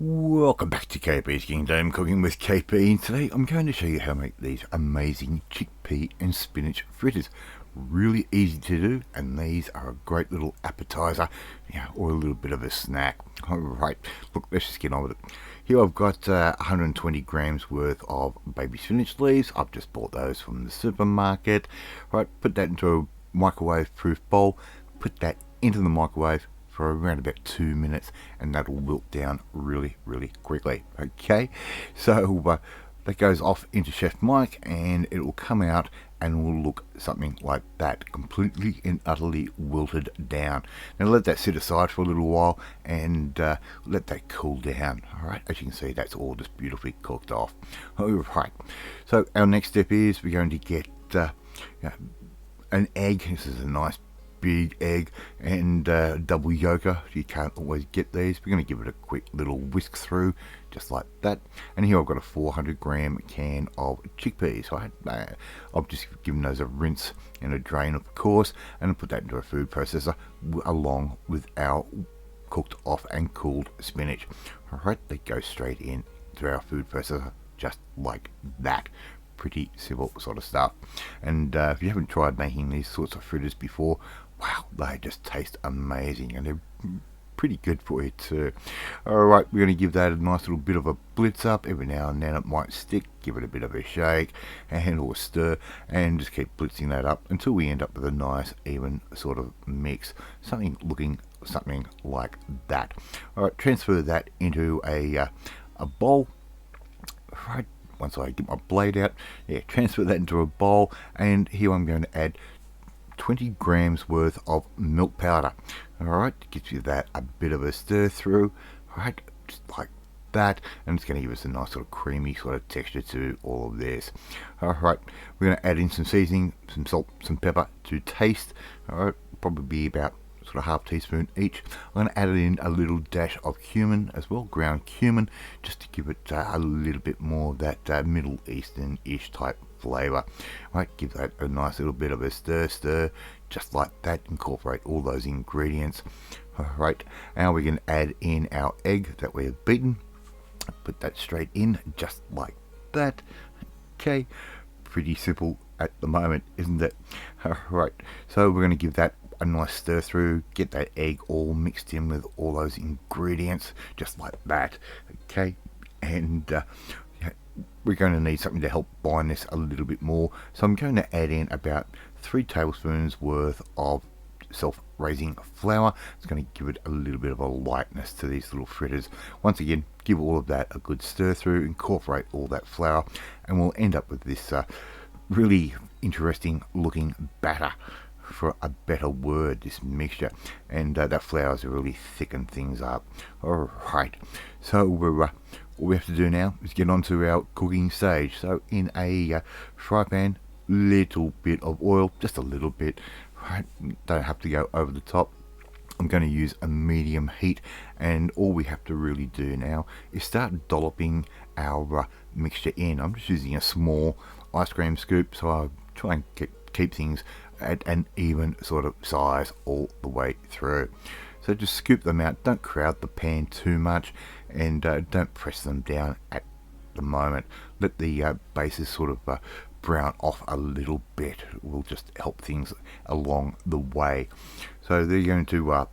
Welcome back to KP's Kingdom, cooking with KP, and today I'm going to show you how to make these amazing chickpea and spinach fritters. Really easy to do, and these are a great little appetizer, or a little bit of a snack. Alright, look, let's just get on with it. Here I've got 120 grams worth of baby spinach leaves. I've just bought those from the supermarket. Right, put that into a microwave proof bowl, put that into the microwave for around about 2 minutes, and that'll wilt down really quickly. Okay, so that goes off into Chef Mike, and it will come out and will look something like that, completely and utterly wilted down. Now let that sit aside for a little while and let that cool down. Alright, as you can see, that's all just beautifully cooked off. Alright, so our next step is we're going to get an egg. This is a nice big egg, and double yolker. You can't always get these. We're going to give it a quick little whisk through, just like that. And here I've got a 400 gram can of chickpeas. So I've just given those a rinse and a drain, of course, and I'll put that into a food processor along with our cooked off and cooled spinach. Alright, they go straight in to our food processor just like that. Pretty simple sort of stuff. And if you haven't tried making these sorts of fritters before, wow, they just taste amazing, and they're pretty good for you too. Alright, we're going to give that a nice little bit of a blitz up. Every now and then it might stick. Give it a bit of a shake or a stir, and just keep blitzing that up until we end up with a nice even sort of mix, looking something like that. Alright, transfer that into a bowl. Right, once I get my blade out, transfer that into a bowl, and here I'm going to add 20 grams worth of milk powder. Alright, gives you that a bit of a stir through, right, just like that, and it's going to give us a nice sort of creamy sort of texture to all of this. Alright, we're going to add in some seasoning, some salt, some pepper to taste. Alright, probably be about sort of half teaspoon each. I'm going to add in a little dash of cumin as well, ground cumin, just to give it a little bit more of that Middle Eastern-ish type flavour. Right, give that a nice little bit of a stir, just like that. Incorporate all those ingredients. Alright, now we can add in our egg that we have beaten. Put that straight in, just like that. Okay, pretty simple at the moment, isn't it? Alright, so we're going to give that a nice stir through, get that egg all mixed in with all those ingredients, just like that. Okay, and we're going to need something to help bind this a little bit more, so I'm going to add in about 3 tablespoons worth of self-raising flour. It's going to give it a little bit of a lightness to these little fritters. Once again, give all of that a good stir through, incorporate all that flour, and we'll end up with this really interesting looking batter, for a better word, this mixture. And that flour has really thickened things up. Alright, so all we have to do now is get onto our cooking stage. So in a fry pan, little bit of oil, just a little bit, right, don't have to go over the top. I'm going to use a medium heat, and all we have to really do now is start dolloping our mixture in. I'm just using a small ice cream scoop, so I'll try and keep things at an even sort of size all the way through. So just scoop them out, don't crowd the pan too much, and don't press them down at the moment. Let the bases sort of brown off a little bit. It will just help things along the way. So they're going to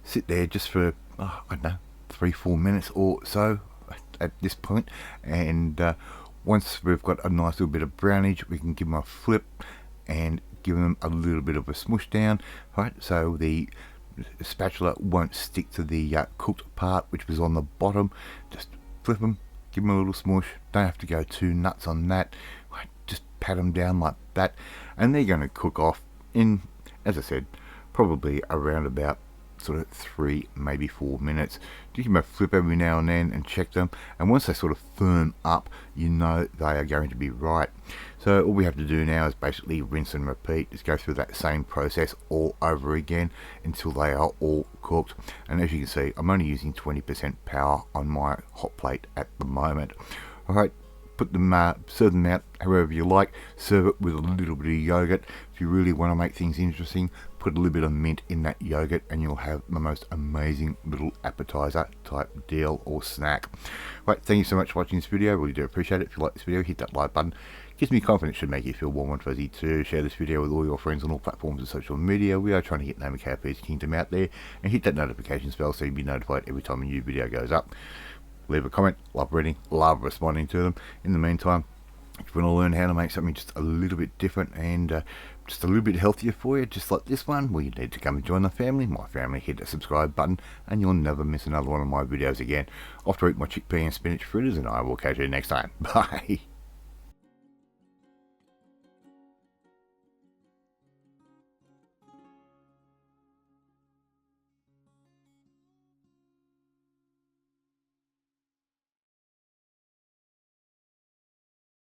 sit there just for I don't know, 3-4 minutes or so at this point, and once we've got a nice little bit of brownage, we can give them a flip and give them a little bit of a smush down, right, so the spatula won't stick to the cooked part which was on the bottom. Just flip them, give them a little smush, don't have to go too nuts on that, right, just pat them down like that, and they're going to cook off in, as I said, probably around about sort of 3, maybe 4 minutes. Just give them a flip every now and then and check them, and once they sort of firm up, you know they are going to be right. So all we have to do now is basically rinse and repeat. Just go through that same process all over again until they are all cooked. And as you can see, I'm only using 20% power on my hot plate at the moment. Alright, put them, serve them out however you like. Serve it with a little bit of yogurt. If you really want to make things interesting, put a little bit of mint in that yogurt and you'll have the most amazing little appetizer type deal or snack. Right, thank you so much for watching this video. Really do appreciate it. If you like this video, hit that like button. Gives me confidence, should make you feel warm and fuzzy to share this video with all your friends on all platforms of social media. We are trying to get name of KP's Kingdom out there, and hit that notifications bell so you'll be notified every time a new video goes up. Leave a comment. Love reading, love responding to them. In the meantime, if you want to learn how to make something just a little bit different and just a little bit healthier for you, just like this one, well, you need to come and join the family. My family, hit the subscribe button and you'll never miss another one of my videos again. Off to eat my chickpea and spinach fritters, and I will catch you next time. Bye.